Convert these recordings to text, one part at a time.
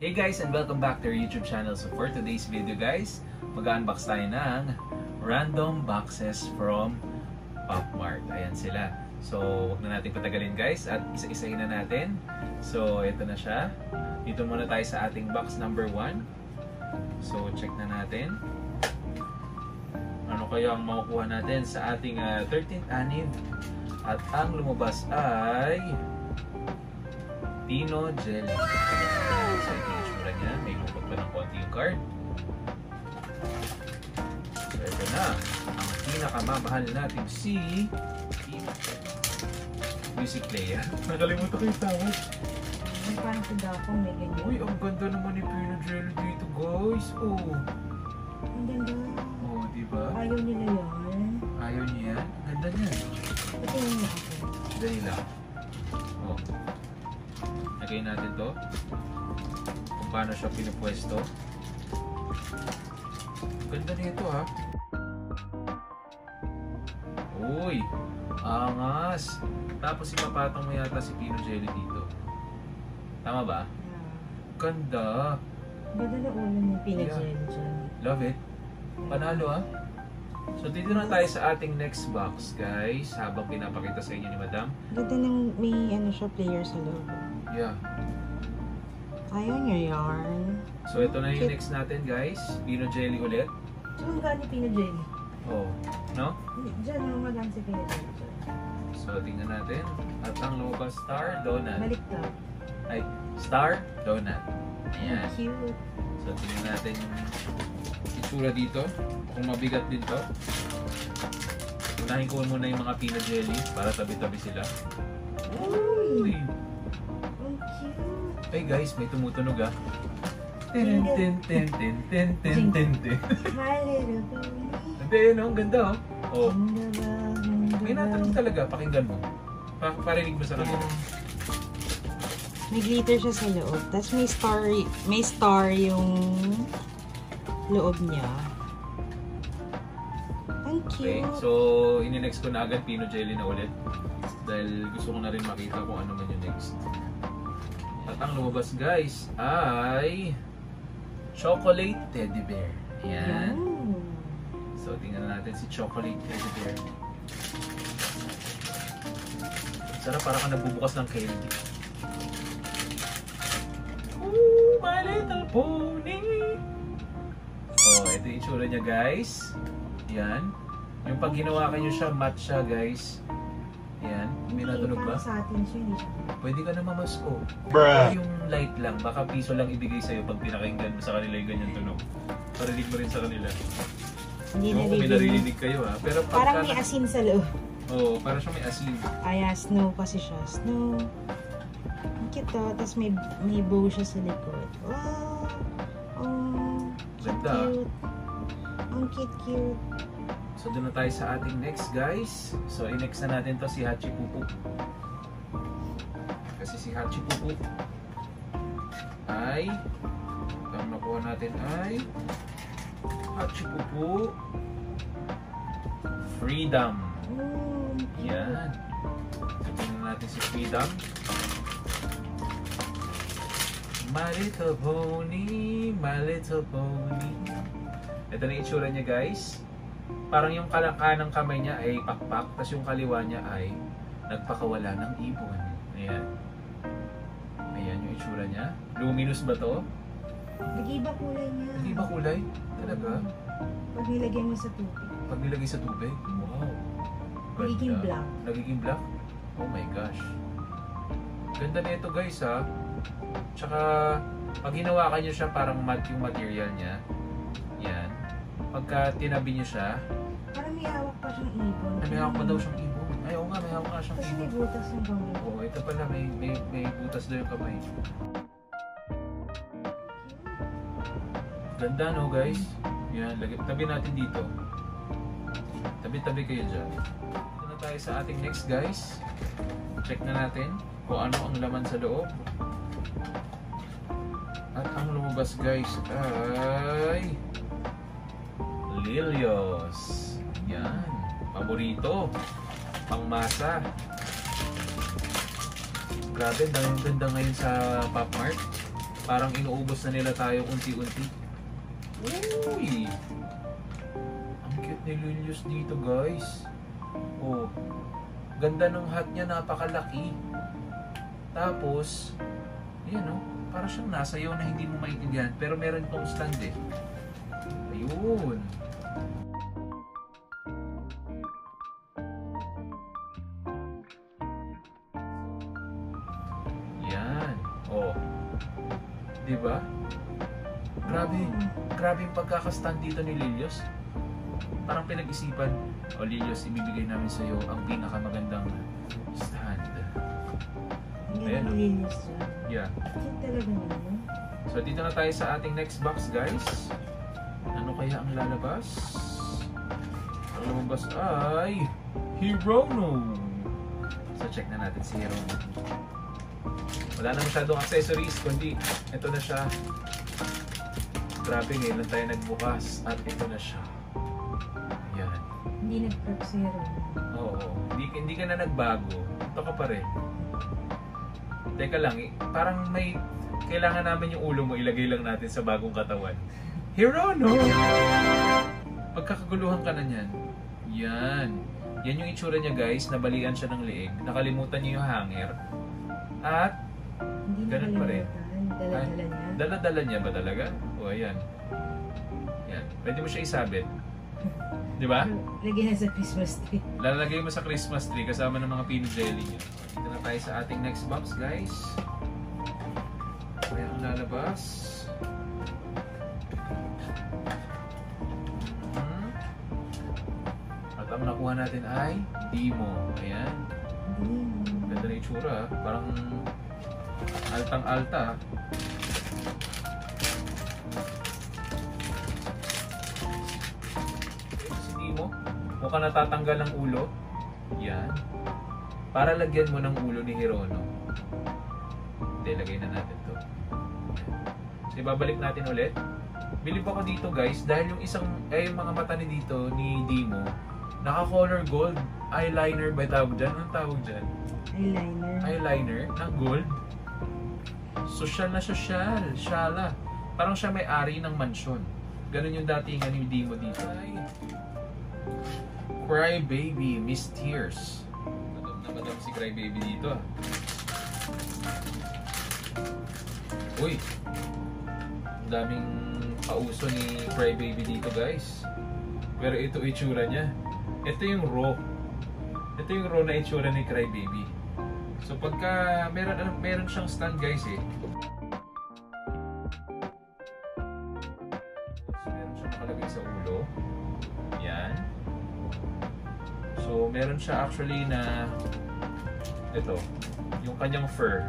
Hey guys, and welcome back to our YouTube channel. So for today's video guys, mag-unbox tayo ng random boxes from Pop Mart. Ayan sila. So huwag na natin patagalin guys at isa-isahin na natin. So ito na siya. Dito muna tayo sa ating box number 1. So check na natin. Ano kaya ang makukuha natin sa ating 13th anniv? At ang lumabas ay Pino Jelly. So ito yung itsura niya. May lupot pa ng konti yung card. So ito na. Ang pinakamamahal natin si Music Player. Nakalimutan ko yung tawag. May parang tudakong may ganyan. Uy, ang ganda naman ni Pino Jelly dito guys. Oh. Ang ganda. Oh, diba? Ayaw nila yan. Ayaw niya yan? Ganda niya. Ito yung ako. Dali lang. Oh. Lagay natin to. Kung paano siya pinupwesto. Ganda nito ha. Uy! Angas! Tapos ipapatong mo yata si Pino Jelly dito. Tama ba? Ganda! Ganda na ulo ng pinagyan dyan. Love it. Panalo ha. So dito na tayo sa ating next box guys. Habang pinapakita sa inyo ni Madam. Ganda ng may ano siya player sa loob. Yeah. Ayaw niya yarn. So ito na yung next natin guys. Pino Jelly ulit. Diyan magkano pinagyan? Oh. No? Diyan ang magkano si pinagyan dyan. So tingnan natin. At ang lumabas Star Donut. Baliktad. Ay, Star Donut. Ayan. Cute. So tingnan natin yung itsura dito. Kung mabigat din to. Unahin ko muna yung mga Pino Jelly para tabi-tabi sila. Uy! Ang cute. Ay guys, may tumutunog ah. Ten ten ten ten ten ten ten ten. My little pony. Hindi, no? Ang ganda oh. Oh. May Ganda. natanong talaga. Pakinggan mo. Parinig mo sa kanila. May glitter siya sa loob. Tapos may star yung loob niya. Ang Okay, cute. so ini-next ko na agad Pino Jelly na ulit. Dahil gusto ko na rin makita kung ano man yung next. At ang lumabas guys ay Chocolate Teddy Bear. Ayan. So tingnan natin si Chocolate Teddy Bear. Sarap, para ka nagbubukas ng candy. Ooh, My Little Pony! Oh, ito yung itsura niya guys. Yan. Yung pag ginawa kayo siya, matte siya guys. Yan. May natunog ba? Sa atin siya, hindi siya. Pwede ka na mamasko. Bruh. Yung light lang, baka piso lang ibigay sa'yo pag pinakinggan mo sa kanila yung ganyan tunog. Parinig mo rin sa kanila. Hindi Oo, may naririnig kayo ha. Pero pagka... Parang may asin sa loob. Oo, parang siya may asin. Ay, snow kasi siya. Snow. Ang cute to. Tapos may bow siya sa likod. Wow! Oh, Ganda. cute. Ang cute. So doon na tayo sa ating next guys. So i-next na natin to si Hachi Pupu. Kasi si Hachi Pupu ay ang nakuha natin ay Hachi Pupu Freedom. Oh, Yan. Tingnan natin si Freedom. My little pony, my little pony. Ito na yung itsura niya guys. Parang yung kanang kamay niya ay pakpak, tapos yung kaliwa niya ay nagpakawala ng ibon. Ayan. Ayan yung itsura niya. Luminous ba to? nag-iba kulay niya. Hindi ba kulay? Talaga? Pag nilagyan mo sa tubig. Pag nilagay sa tubig? Wow. Nagiging Ganda. black. Nagiging black? Oh my gosh. Ganda na ito guys ha. Tsaka pag hinawakan nyo siya parang matte yung material niya. Yan. Pagka tinabi nyo siya, Parang may hawak pa siyang ibon. may hawak pa daw siyang ibon. Ay oo nga, may hawak nga siyang Tapos may ibon. butas ng kamay. Oo, ito pala may butas daw yung kamay. Ganda no guys. Yan, tabi natin dito. Tabi-tabi kayo dyan. Ito na tayo sa ating next guys. Check na natin kung ano ang laman sa loob. At ang lumabas guys ay Lilios. Yan. Paborito. Pangmasa. Grabe, dahil ganda ngayon sa Pop Mart. Parang inuubos na nila tayo unti-unti. Uy! Ang cute ni Lilius dito, guys. Oh, ganda ng hat niya, napakalaki. Tapos, ayan oh, para siyang nasayaw na hindi mo maintindihan. Pero meron itong stand eh. Ayun. Yan. Oh. Diba? Grabe yung pagkakastand dito ni Lilius. Parang pinag-isipan, o Lilius, ibibigay namin sa iyo ang pinakamagandang stand. Ayan. Lilius. Yeah. Talaga naman. So dito na tayo sa ating next box, guys. Ano kaya ang lalabas? Ang lumabas ay Hirono. So check na natin si Hirono. Wala na masyadong accessories, kundi ito na siya. Grabe, ngayon lang tayo nagbukas at ito na siya. Yan. Hindi nag-prep Oo. Hindi ka na nagbago. Ito ka pa rin. Teka lang, parang may kailangan namin yung ulo mo, ilagay lang natin sa bagong katawan. Hirono! Pagkakaguluhan ka na niyan. Yan. Yan yung itsura niya, guys. Nabalian siya ng leeg. Nakalimutan niya yung hanger. At hindi ganun pa rin. Dala-dala niya. Dala-dala niya ba talaga? O, ayan. Yan. Pwede mo siya isabit. Di ba? Lagyan na sa Christmas tree. Lalagay mo sa Christmas tree kasama ng mga peanut jelly niya. Dito na tayo sa ating next box, guys. Kaya ang lalabas. At ang nakuha natin ay Dimo. Ayan. Ganda na itsura. Parang altang-alta. Si Dimo, mukhang natatanggal ng ulo. Yan. Para lagyan mo ng ulo ni Hirono. Hindi, lagay na natin to. So, ibabalik natin ulit. Bilib ako dito, guys, dahil yung yung mga mata ni dito, ni Dimo, naka-color gold. Eyeliner ba tawag dyan? Anong tawag dyan? Eyeliner. Eyeliner na gold. Sosyal na sosyal. Shala. Parang siya may-ari ng mansyon. Ganun yung datingan ni Dimo dito. Ay. Cry Baby, Miss Tears. Madam si Cry Baby dito. Uy. Ang daming pauso ni Cry Baby dito, guys. Pero ito itsura niya. Ito yung raw. Ito yung raw na itsura ni Cry Baby. So pagka meron siyang stand, guys eh. So meron siyang nakalagay sa ulo. Yan. So meron siya actually na ito, yung kanyang fur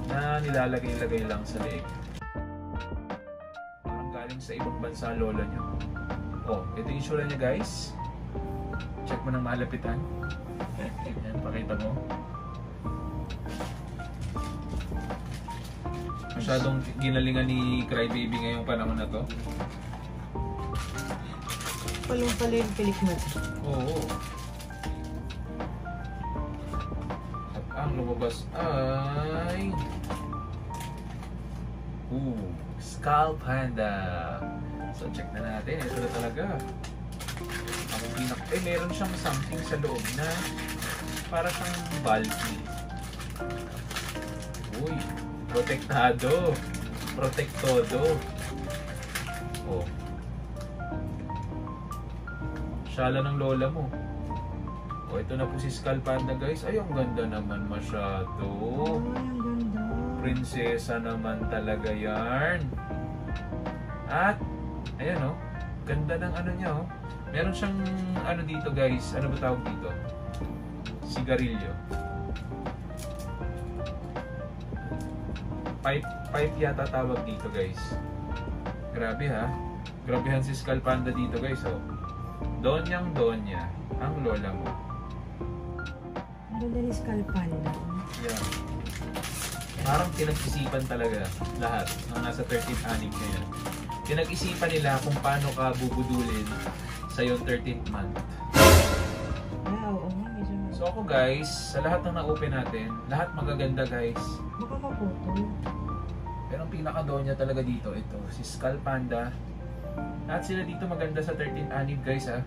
na nilalagay-lagay lang sa leeg. Parang galing sa ibang bansa lola niyo. Oh, ito yung itsura niya, guys. Check mo ng malapitan. Yan, pakita mo. Masyadong ginalingan ni Cry Baby ngayong panahon na to. Palong-palo yung pilik mo. Oo. At ang lumabas ay Skull Panda. So check na natin. Ito na talaga. Meron siyang something sa loob na para siyang bulky. Uy, protektado. Protektodo. Oh. Shala ng lola mo. Oh, ito na po si Skull Panda, guys. Ay, ang ganda naman masyado. Ang ganda. Prinsesa naman talaga yarn. At, ayan oh. Ganda ng ano niya oh. Meron siyang ano dito, guys. Ano ba tawag dito? Sigarilyo. Pipe yata tawag dito, guys. Grabe ha. Grabehan si Skull Panda dito, guys. Oh. Donyang Donya, ang lola mo. Ang ganda ni Skull Panda. Yeah. Parang pinag-isipan talaga lahat ng nasa 13th anniversary ngayon. Pinag-isipan nila kung paano ka bubudulin sa yung 13th month. Wow, oo nga. So So ako guys, sa lahat ng na-open natin, lahat magaganda guys. Makakaputol. Pero ang pinaka-donya talaga dito, ito, si Skull Panda. Lahat sila dito maganda sa 13 anib guys ha.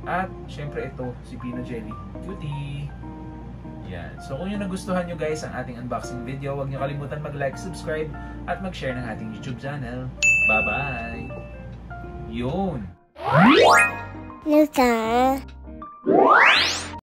At syempre ito, si Pino Jelly. Cutie! Yan. So kung yung nagustuhan nyo guys ang ating unboxing video, huwag nyo kalimutan mag-like, subscribe, at mag-share ng ating YouTube channel. Bye-bye! Yun! Luta.